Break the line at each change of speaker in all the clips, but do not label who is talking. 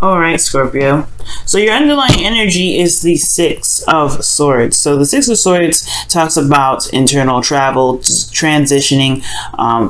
All right, Scorpio. So your underlying energy is the Six of Swords. So the Six of Swords talks about internal travel, just transitioning,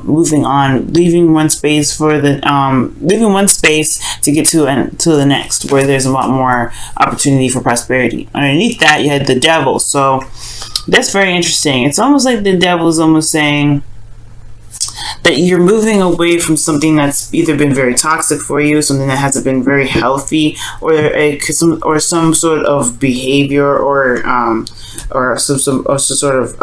moving on, leaving one space for the leaving one space to get to the next, where there's a lot more opportunity for prosperity. Underneath that, you had the Devil. So that's very interesting. It's almost like the Devil is almost saying that you're moving away from something that's either been very toxic for you, something that hasn't been very healthy, or some sort of behavior, or some sort of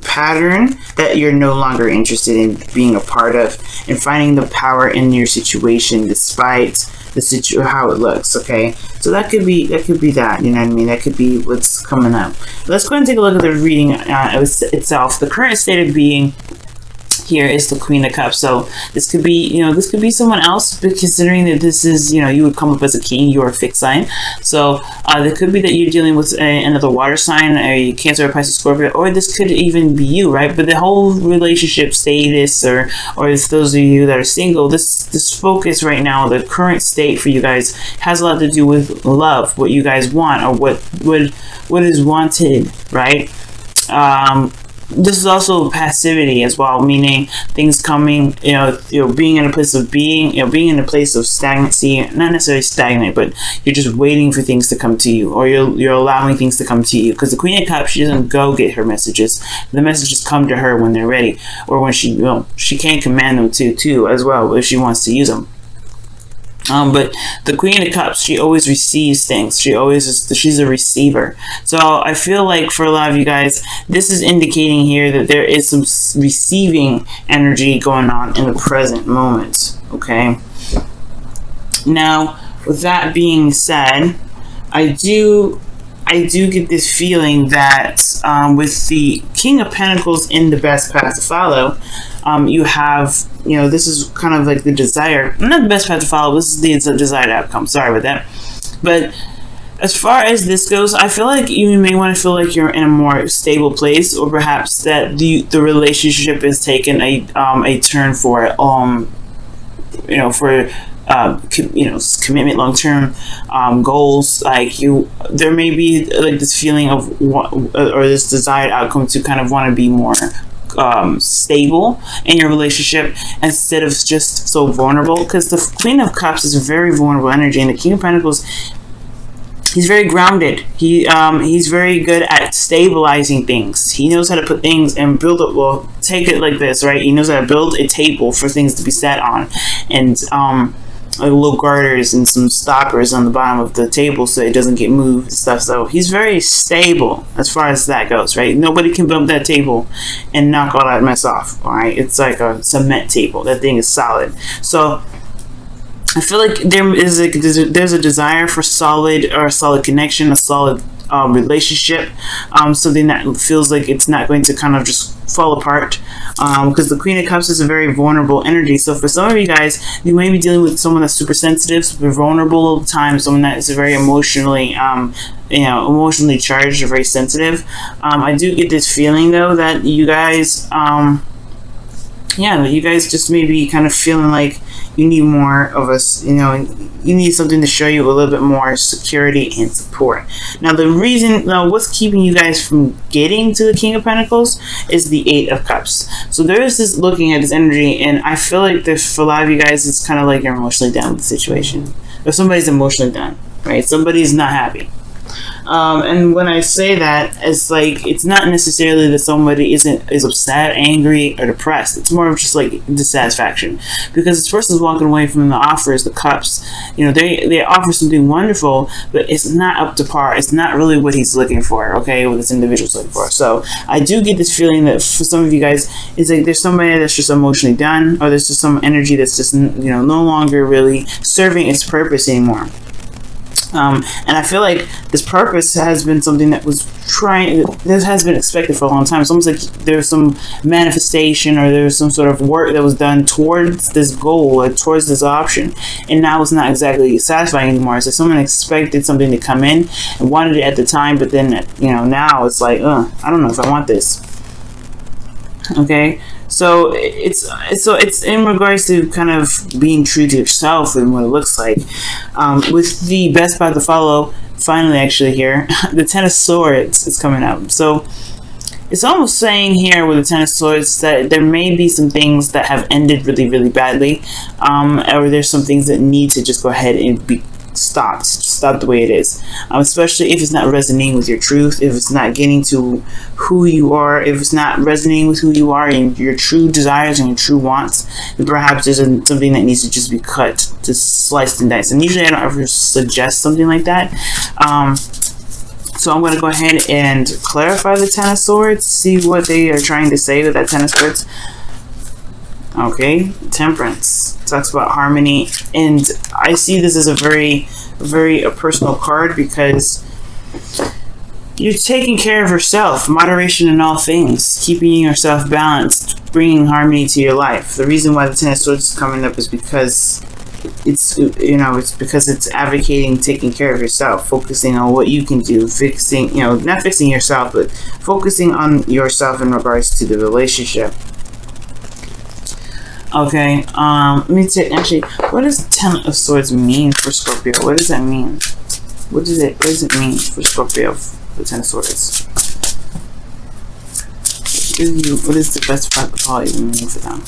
pattern that you're no longer interested in being a part of, and finding the power in your situation despite how it looks. Okay, so that could be that, you know what I mean? That could be what's coming up. Let's go ahead and take a look at the reading itself. The current state of being here is the Queen of Cups. So this could be, this could be someone else, but considering that this is, you would come up as a king, you're a fixed sign. So it could be that you're dealing with another water sign, a Cancer, or Pisces, Scorpio, or this could even be you, right? But the whole relationship status, or if those of you that are single, this focus right now, the current state for you guys, has a lot to do with love, what you guys want, or what is wanted, right? This is also passivity as well, meaning things coming, being in a place of being in a place of stagnancy, not necessarily stagnant, but you're just waiting for things to come to you, or you're allowing things to come to you. Because the Queen of Cups, she doesn't go get her messages. The messages come to her when they're ready, or when she can command them too as well, if she wants to use them. But the Queen of Cups, she always receives things. She's a receiver. So I feel like for a lot of you guys, this is indicating here that there is some receiving energy going on in the present moment. Okay. Now, with that being said, I do get this feeling that with the King of Pentacles in the best path to follow, you have, this is kind of like the desire, not the best path to follow, this is the desired outcome. Sorry about that. But as far as this goes, I feel like you may want to feel like you're in a more stable place, or perhaps that the relationship has taken a turn for commitment, long-term goals. Like there may be like this feeling of or this desired outcome to kind of want to be more stable in your relationship, instead of just so vulnerable. Because the Queen of Cups is a very vulnerable energy, and the King of Pentacles, he's very grounded. He's very good at stabilizing things. He knows how to put things and build it. Well, take it like this, right? He knows how to build a table for things to be sat on, and like little garters and some stoppers on the bottom of the table so it doesn't get moved and stuff. So he's very stable as far as that goes, right? Nobody can bump that table and knock all that mess off. All right, it's like a cement table. That thing is solid. So I feel like there's a desire for a solid connection, a solid relationship, something that feels like it's not going to kind of just fall apart, because the Queen of Cups is a very vulnerable energy. So for some of you guys, you may be dealing with someone that's super sensitive, super vulnerable all the time, someone that is very emotionally emotionally charged or very sensitive. I do get this feeling though that you guys you guys just may be kind of feeling like you need more of us, you need something to show you a little bit more security and support. Now what's keeping you guys from getting to the King of Pentacles is the Eight of Cups. So there is this looking at this energy, and I feel like for a lot of you guys, it's kind of like you're emotionally down with the situation, or somebody's emotionally down, right? Somebody's not happy. And when I say that, it's like, it's not necessarily that somebody is upset, angry, or depressed. It's more of just like dissatisfaction, because this person's walking away from the offers, the cups. They offer something wonderful, but it's not up to par. It's not really what he's looking for, okay, what this individual's looking for. So I do get this feeling that for some of you guys, it's like there's somebody that's just emotionally done, or there's just some energy that's just no longer really serving its purpose anymore. And I feel like this purpose has been something that has been expected for a long time. It's almost like there's some manifestation, or there's some sort of work that was done towards this goal, or towards this option, and now it's not exactly satisfying anymore. So someone expected something to come in and wanted it at the time, but then now it's like, I don't know if I want this. Okay, So it's in regards to kind of being true to yourself and what it looks like. With the best path to follow, finally actually here, the Ten of Swords is coming up. So it's almost saying here with the Ten of Swords that there may be some things that have ended really, really badly, or there's some things that need to just go ahead and be stop the way it is, especially if it's not resonating with your truth, if it's not getting to who you are, if it's not resonating with who you are and your true desires and your true wants, then perhaps there's something that needs to just be cut, just sliced and diced. And usually I don't ever suggest something like that. So I'm going to go ahead and clarify the Ten of Swords, see what they are trying to say with that Ten of Swords. Okay, Temperance talks about harmony, and I see this as a very, very personal card because you're taking care of yourself, moderation in all things, keeping yourself balanced, bringing harmony to your life. The reason why the Ten of Swords is coming up is because it's advocating taking care of yourself, focusing on what you can do, not fixing yourself, but focusing on yourself in regards to the relationship. Okay, let me take, actually, what does Ten of Swords mean for Scorpio? What does that mean? What does it mean for Scorpio, the Ten of Swords? What is the best part of all even mean for them?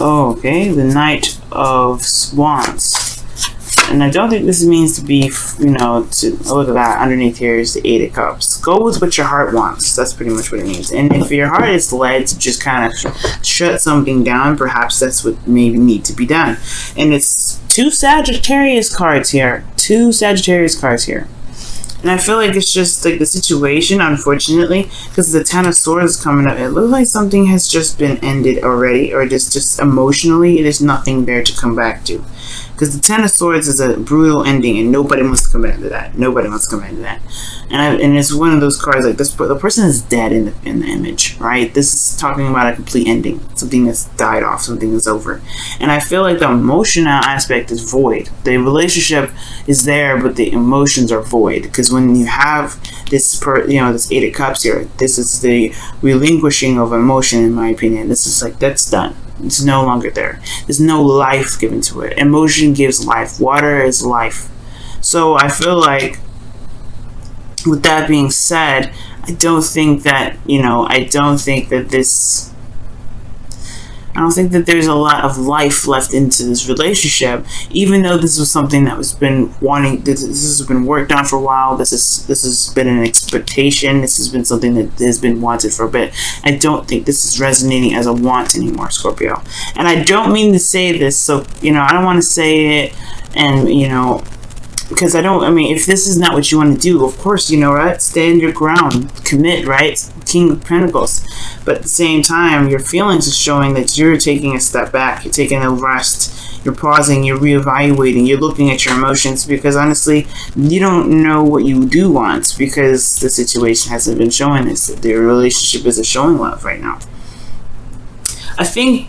Oh, okay, the Knight of Wands. And I don't think this means to be, to look at that. Underneath here is the Eight of Cups. Go with what your heart wants. That's pretty much what it means. And if your heart is led to just kind of shut something down, perhaps that's what may need to be done. And it's two Sagittarius cards here. And I feel like it's just like the situation, unfortunately, because the Ten of Swords is coming up. It looks like something has just been ended already, or just emotionally, there's nothing there to come back to. Because the Ten of Swords is a brutal ending, and nobody wants to come back to that. And it's one of those cards like this. The person is dead in the image, right? This is talking about a complete ending, something that's died off, something that's over. And I feel like the emotional aspect is void. The relationship is there, but the emotions are void. Because when you have this, this Eight of Cups here, this is the relinquishing of emotion, in my opinion. This is like, that's done. It's no longer there. There's no life given to it. Emotion gives life. Water is life. So I feel like, with that being said, I don't think that there's a lot of life left into this relationship, even though this was something that was been wanting. This has been worked on for a while. This has been an expectation. This has been something that has been wanted for a bit. I don't think this is resonating as a want anymore, Scorpio. And I don't mean to say this, so I don't want to say it, and because if this is not what you want to do, of course, right? Stand your ground, commit, right? King of Pentacles. But at the same time, your feelings are showing that you're taking a step back, you're taking a rest, you're pausing, you're reevaluating, you're looking at your emotions, because honestly, you don't know what you do want, because the situation hasn't been showing this. The relationship isn't showing love right now. I think,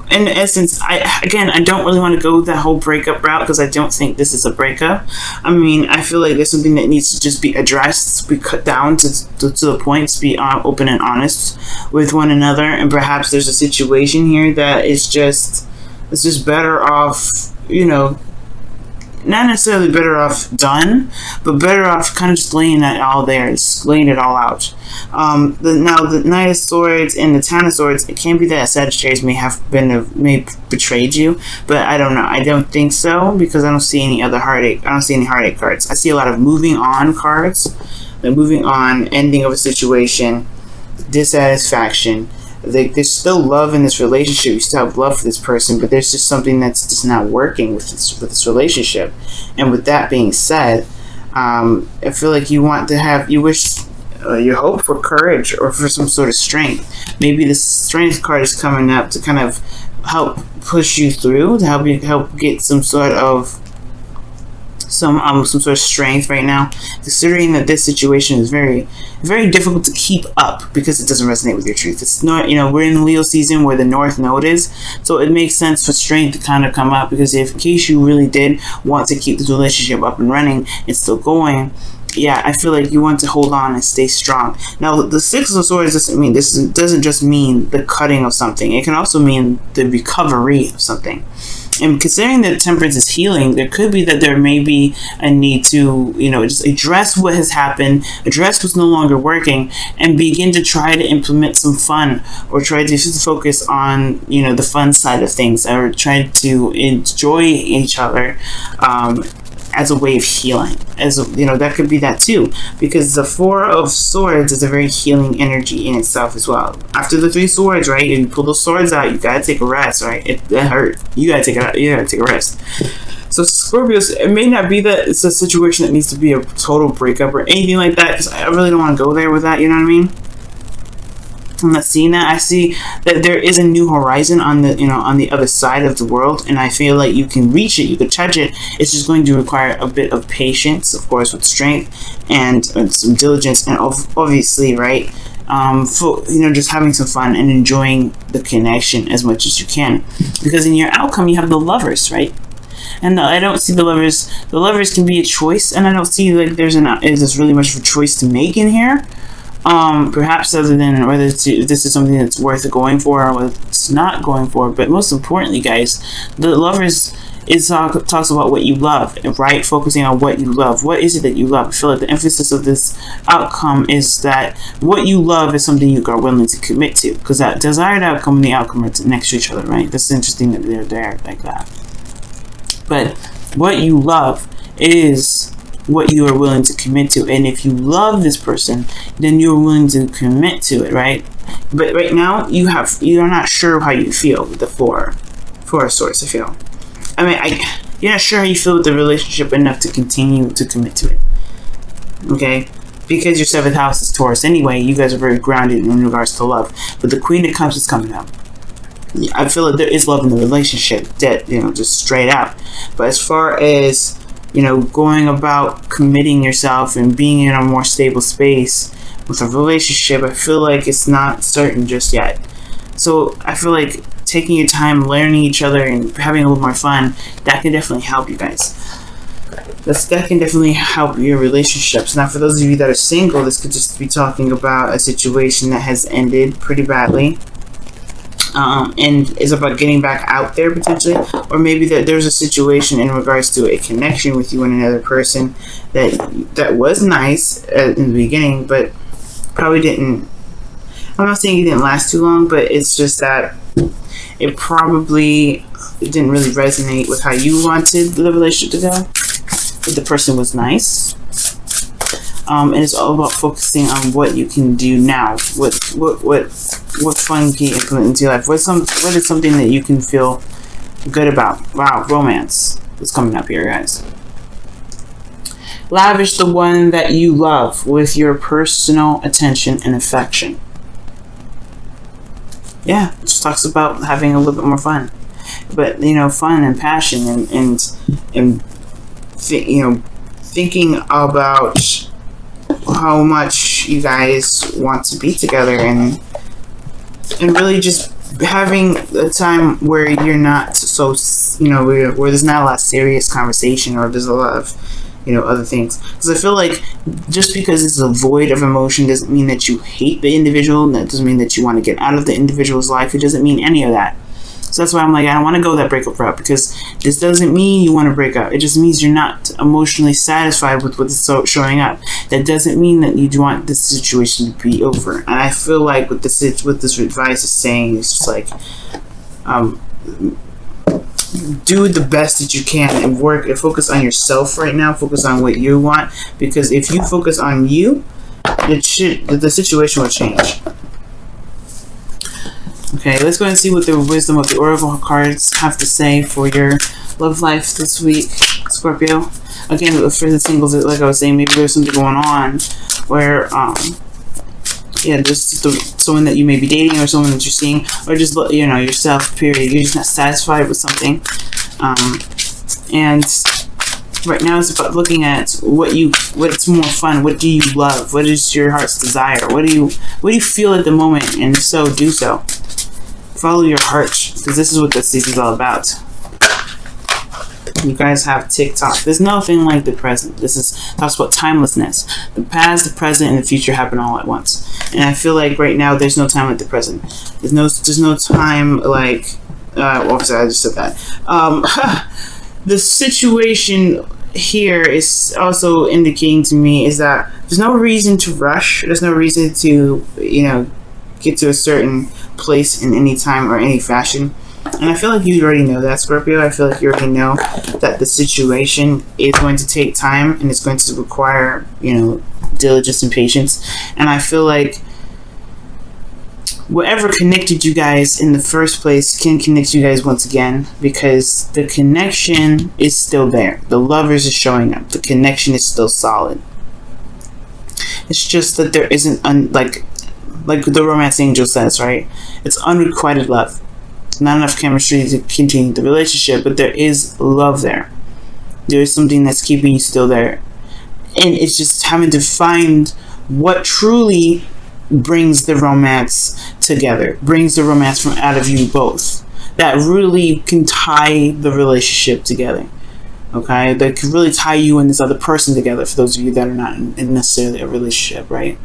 in essence, I don't really want to go that whole breakup route, because I don't think this is a breakup. I feel like there's something that needs to just be addressed, be cut down to the point, to be open and honest with one another. And perhaps there's a situation here that is just better off, not necessarily better off done, but better off kind of just laying that all there, just laying it all out. Now the Knight of Swords and the Ten of Swords, it can be that Sagittarius may betrayed you, but I don't know. I don't think so, because I don't see any other heartache. I don't see any heartache cards. I see a lot of moving on cards, like moving on, ending of a situation, dissatisfaction. There's still love in this relationship. You still have love for this person, but there's just something that's just not working with this relationship. And with that being said, I feel like you hope for courage or for some sort of strength. Maybe the strength card is coming up to kind of help push you through, to help get some sort of some sort of strength right now, considering that this situation is very, very difficult to keep up because it doesn't resonate with your truth. It's not, we're in Leo season where the North Node is, so it makes sense for strength to kind of come up, because if in case you really did want to keep this relationship up and running and still going, yeah, I feel like you want to hold on and stay strong. Now, the Six of Swords doesn't just mean the cutting of something. It can also mean the recovery of something. And considering that Temperance is healing, there could be that there may be a need to, just address what has happened, address what's no longer working, and begin to try to implement some fun, or try to focus on, the fun side of things, or try to enjoy each other, as a way of healing. That could be that too, because the Four of Swords is a very healing energy in itself as well. After the Three Swords, right, and you pull those swords out, you gotta take a rest, right? That hurt. You gotta take a rest. So Scorpios, it may not be that it's a situation that needs to be a total breakup or anything like that, because I really don't want to go there with that, you know what I mean? I'm not seeing that. I see that there is a new horizon on the other side of the world, and I feel like you can reach it, you can touch it. It's just going to require a bit of patience, of course, with strength and some diligence, and obviously, right, just having some fun and enjoying the connection as much as you can, because in your outcome you have the Lovers, right? And I don't see the Lovers. The Lovers can be a choice, and I don't see like there's really much of a choice to make in here. Perhaps other than whether this is something that's worth going for or whether it's not going for. But most importantly, guys, the Lovers talks about what you love, right? Focusing on what you love. What is it that you love? I feel like the emphasis of this outcome is that what you love is something you are willing to commit to, because that desired outcome and the outcome are next to each other, right? That's interesting that they're there like that. But what you love is what you are willing to commit to, and if you love this person, then you're willing to commit to it, right? But right now you're not sure how you feel with the four of Swords. I feel, you're not sure how you feel with the relationship enough to continue to commit to it, okay? Because your 7th house is Taurus anyway. You guys are very grounded in regards to love, but the Queen of Cups is coming up. I feel like there is love in the relationship, that just straight out. But as far as going about committing yourself and being in a more stable space with a relationship, I feel like it's not certain just yet. So I feel like taking your time, learning each other, and having a little more fun, that can definitely help you guys. That can definitely help your relationships. Now, for those of you that are single, this could just be talking about a situation that has ended pretty badly. And is about getting back out there potentially, or maybe that there's a situation in regards to a connection with you and another person that was nice in the beginning, but probably didn't. I'm not saying it didn't last too long, but it's just that it didn't really resonate with how you wanted the relationship to go. But the person was nice. And it's all about focusing on what you can do now. What fun can you implement into your life? What is something that you can feel good about? Wow, romance is coming up here, guys. Lavish the one that you love with your personal attention and affection. Yeah, it just talks about having a little bit more fun. But, fun and passion and thinking about how much you guys want to be together, and really just having a time where you're not so, where there's not a lot of serious conversation, or there's a lot of, other things. Because I feel like just because it's a void of emotion doesn't mean that you hate the individual. That doesn't mean that you want to get out of the individual's life. It doesn't mean any of that. So that's why I'm like, I don't want to go that breakup route, because this doesn't mean you want to break up. It just means you're not emotionally satisfied with what's showing up. That doesn't mean that you want this situation to be over. And I feel like what this advice is saying is just like, do the best that you can and work and focus on yourself right now. Focus on what you want, because if you focus on you, the situation will change. Okay, let's go and see what the wisdom of the Oracle cards have to say for your love life this week, Scorpio. Again, for the singles, like I was saying, maybe there's something going on where, there's someone that you may be dating, or someone that you're seeing, or just, yourself, period. You're just not satisfied with something. And Right now it's about looking at what's more fun. What do you love? What is your heart's desire? What do you feel at the moment? And if so, do so. Follow your heart, because this is what this season is all about. You guys have TikTok. There's nothing like the present. Talks about timelessness. The past, the present, and the future happen all at once. And I feel like right now there's no time like the present. There's no time like. Sorry, I just said that. The situation here is also indicating to me is that there's no reason to rush. There's no reason to get to a certain place in any time or any fashion. And I feel like you already know that, Scorpio. I feel like you already know that the situation is going to take time and it's going to require, diligence and patience. And I feel like whatever connected you guys in the first place can connect you guys once again, because the connection is still there. The lovers is showing up. The connection is still solid. It's just that there isn't, like the romance angel says, right? It's unrequited love. Not enough chemistry to continue the relationship, but there is love there. There is something that's keeping you still there. And it's just having to find what truly brings the romance together, brings the romance from out of you both, that really can tie the relationship together. Okay, that can really tie you and this other person together, for those of you that are not in necessarily a relationship, right?